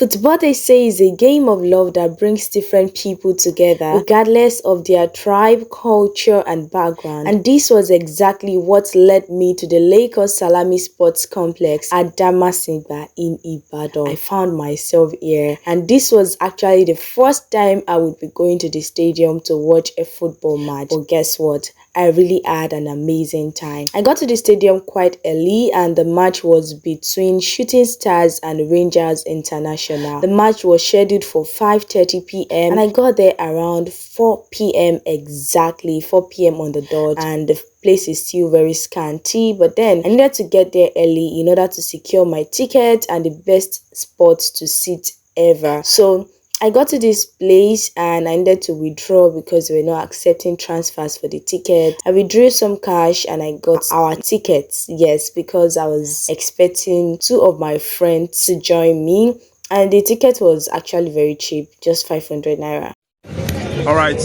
Football, they say, is a game of love that brings different people together, regardless of their tribe, culture, and background. And this was exactly what led me to the Lekan Salami Sports Complex at Adamasingba in Ibadan. I found myself here, and this was actually the first time I would be going to the stadium to watch a football match. But guess what? I really had an amazing time. I got to the stadium quite early, and the match was between Shooting Stars and Rangers International. The match was scheduled for 5:30 p.m. and I got there around 4 p.m. exactly, 4 p.m. on the dot, and the place is still very scanty. But then I needed to get there early in order to secure my ticket and the best spot to sit ever. So I got to this place and I needed to withdraw because they were not accepting transfers for the ticket. I withdrew some cash and I got our tickets. Yes, because I was expecting two of my friends to join me, and the ticket was actually very cheap, just 500 naira. All right.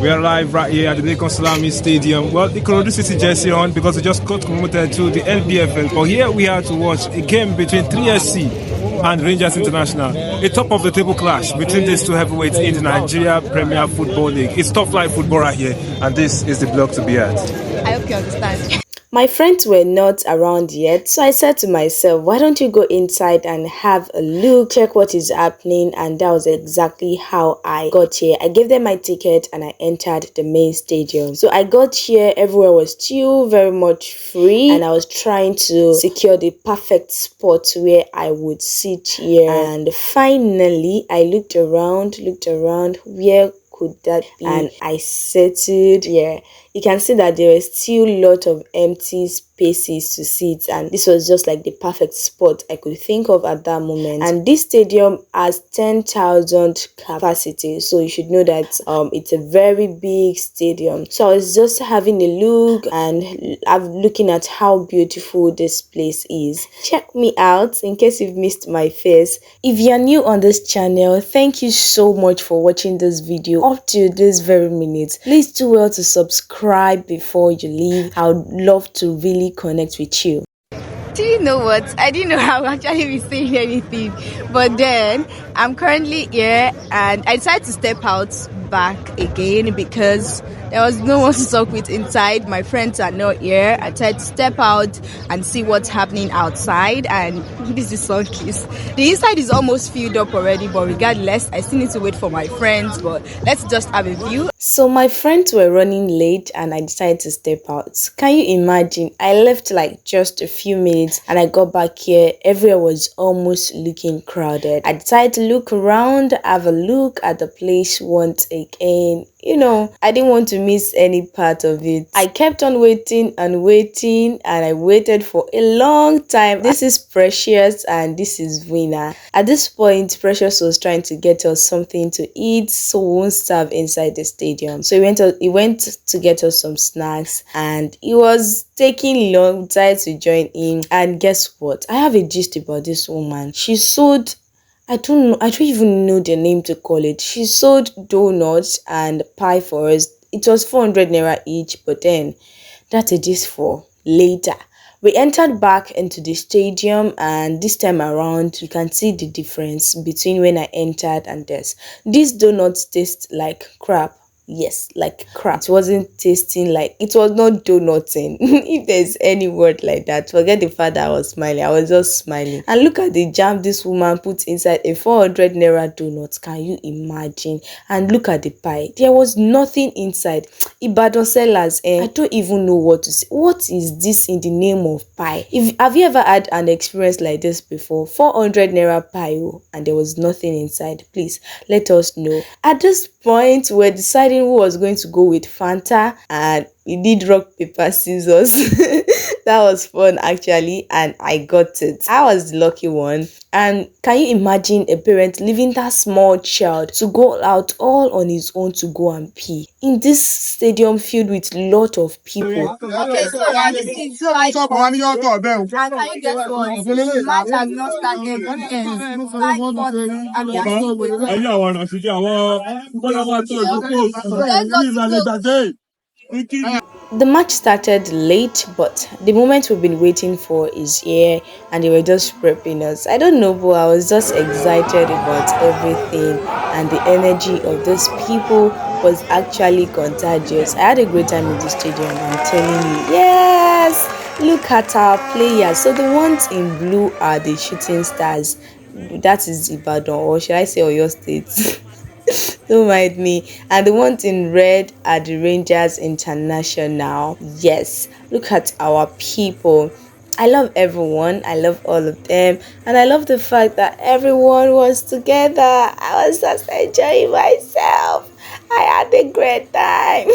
We are live right here at the Lekan Salami Stadium. Well, the Ikorodu City jersey on because we just got promoted to the Nplf. But here we are to watch a game between 3SC and Rangers International. A top of the table clash between these two heavyweights in the Nigeria Premier Football League. It's top flight football right here, and this is the block to be at. I hope you understand. My friends were not around yet, so I said to myself, why don't you go inside and have a look, check what is happening? And that was exactly how I got here. I gave them my ticket and I entered the main stadium. So I got here, everywhere was still very much free, and I was trying to secure the perfect spot where I would sit here. And finally, I looked around, where could that be? And I settled here. You can see that there were still a lot of empty spaces to sit, and this was just like the perfect spot I could think of at that moment. And this stadium has 10,000 capacity, so you should know that it's a very big stadium. So I was just having a look and I'm looking at how beautiful this place is. Check me out in case you've missed my face. If you're new on this channel, thank you so much for watching this video up to this very minute. Please do well to subscribe before you leave. I would love to really connect with you. Do you know what? I didn't know I would actually be saying anything. But then I'm currently here and I decided to step out back again because there was no one to talk with inside. My friends are not here. I tried to step out and see what's happening outside, and this is so cute. The inside is almost filled up already, but regardless, I still need to wait for my friends. But let's just have a view. So my friends were running late and I decided to step out. Can you imagine? I left like just a few minutes and I got back here. Everywhere was almost looking crowded. I decided to look around, have a look at the place once again. You know, I didn't want to miss any part of it. I kept on waiting and I waited for a long time. This is Precious and this is Vina. At this point, Precious was trying to get us something to eat so we won't starve inside the stadium. So he went to get us some snacks and he was taking long time to join in. And guess what? I have a gist about this woman. She sold, I don't even know the name to call it. She sold donuts and pie for us. It was 400 naira each, but then that's a gist for later. We entered back into the stadium, and this time around you can see the difference between when I entered and this. These donuts taste like crap. Yes, like crap. It wasn't tasting like, it was not donutting. If there's any word like that, forget the fact that I was smiling. I was just smiling. And look at the jam this woman put inside a 400 naira donut. Can you imagine? And look at the pie. There was nothing inside. Ibadan sellers, I don't even know what to say. What is this in the name of pie? Have you ever had an experience like this before? 400 naira pie, and there was nothing inside. Please let us know. At this point, we're deciding who was going to go with Fanta, and we did rock paper scissors. That was fun actually, and I got it. I was the lucky one. And can you imagine a parent leaving that small child to go out all on his own to go and pee in this stadium filled with a lot of people? Okay, so I The match started late, but the moment we've been waiting for is here, and they were just prepping us. I don't know, but I was just excited about everything, and the energy of those people was actually contagious. I had a great time in the stadium, I'm telling you. Yes, look at our players. So the ones in blue are the shooting stars. That is Ibadan, or should I say Oyo State? Don't mind me. And the ones in red are the Rangers International. Yes, look at our people. I love everyone. I love all of them. And I love the fact that everyone was together. I was just enjoying myself. I had a great time.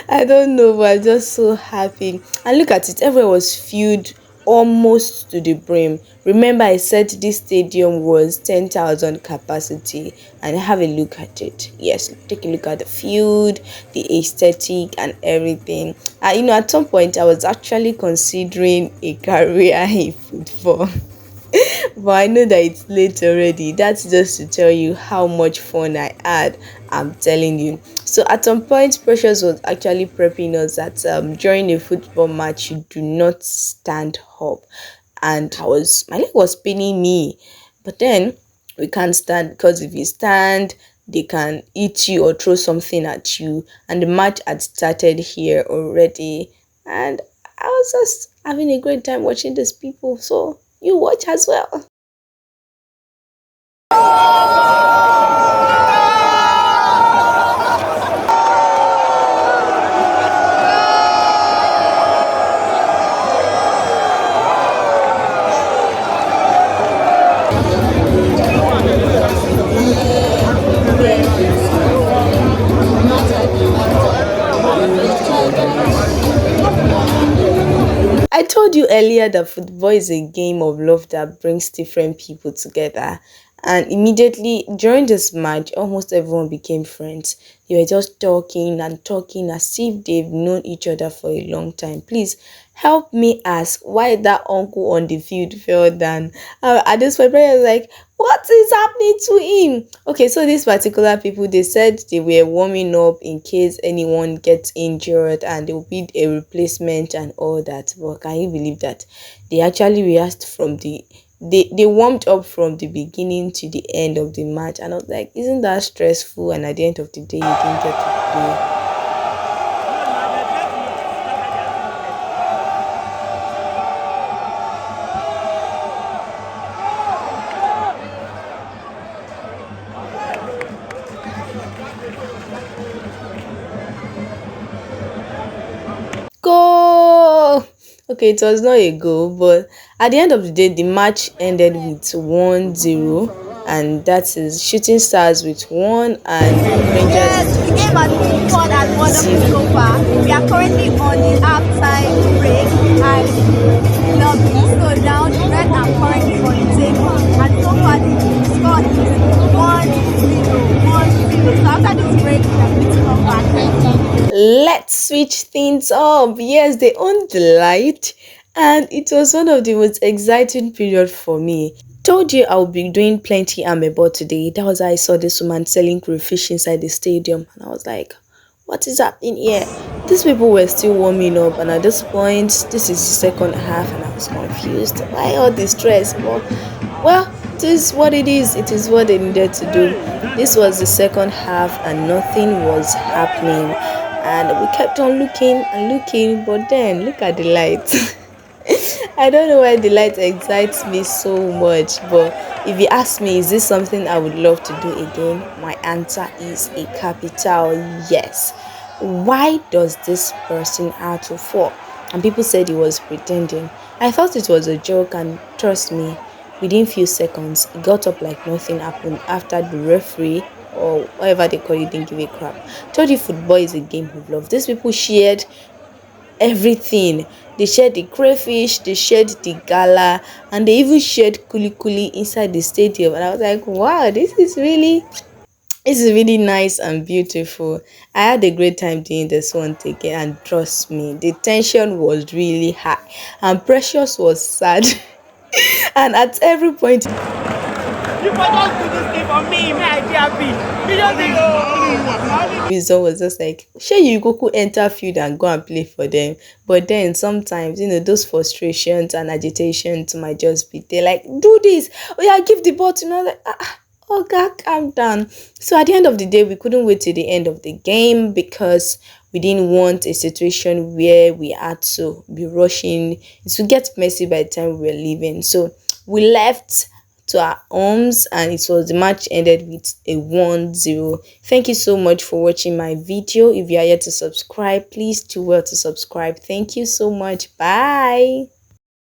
I don't know, but I'm just so happy. And look at it, everywhere was filled almost to the brim. Remember, I said this stadium was 10,000 capacity, and have a look at it. Yes, take a look at the field, the aesthetic, and everything. And at some point, I was actually considering a career in football. But I know that it's late already. That's just to tell you how much fun I had. I'm telling you. So at some point, Precious was actually prepping us that during a football match, you do not stand up. And my leg was paining me. But then we can't stand, because if you stand, they can eat you or throw something at you. And the match had started here already. And I was just having a great time watching these people. So you watch as well. I told you earlier that football is a game of love that brings different people together. And immediately during this match, almost everyone became friends. They were just talking and talking as if they've known each other for a long time. Please help me ask why that uncle on the field fell down. At this point, I was like, what is happening to him? Okay, so these particular people, they said they were warming up in case anyone gets injured and there will be a replacement and all that. But can you believe that they actually rehearsed from they warmed up from the beginning to the end of the match? And I was like, isn't that stressful? And at the end of the day, you didn't get to play. Goal! Okay, it was not a goal, but at the end of the day, the match ended with 1-0, and that is Shooting Stars with 1 and Yes, Rangers the game has been International fun and with wonderful 0. so far. We are currently on the halftime break and it's lovely. So now the Reds are currently on the table and so far the score is 1-0, 1-0. So after this break, we are going to come back. Let's switch things up. Yes, they owned the light, and it was one of the most exciting period for me. Told you I'll be doing plenty amebo today. That was how I saw this woman selling crayfish inside the stadium, and I was like, what is happening here? These people were still warming up, and at this point, this is the second half, and I was confused. Why all the stress? Well, it is what it is. It is what they needed to do. This was the second half, and nothing was happening. And we kept on looking and looking, but then look at the light. I don't know why the light excites me so much, but if you ask me, is this something I would love to do again? My answer is a capital yes. Why does this person have to fall? And people said he was pretending. I thought it was a joke, and trust me, within few seconds, he got up like nothing happened after the referee or whatever they call it didn't give a crap. Told you football is a game of love. These people shared everything. They shared the crayfish, they shared the gala, and they even shared kuli kuli inside the stadium. And I was like, wow, this is really nice and beautiful. I had a great time doing this one again, and trust me, the tension was really high, and Precious was sad. And at every point, You for just do this thing for me, may I be happy. You just think, oh, Wisdom was just like, sure, you go could enter field and go and play for them. But then sometimes, those frustrations and agitations might just be there, like, do this. Oh yeah, give the ball to another. Oh God, calm down. So at the end of the day, we couldn't wait till the end of the game because we didn't want a situation where we had to be rushing. It would get messy by the time we were leaving. So we left to our homes and it was the match ended with a 1-0. Thank you so much for watching my video. If you are yet to subscribe, please do well to subscribe. Thank you so much. Bye.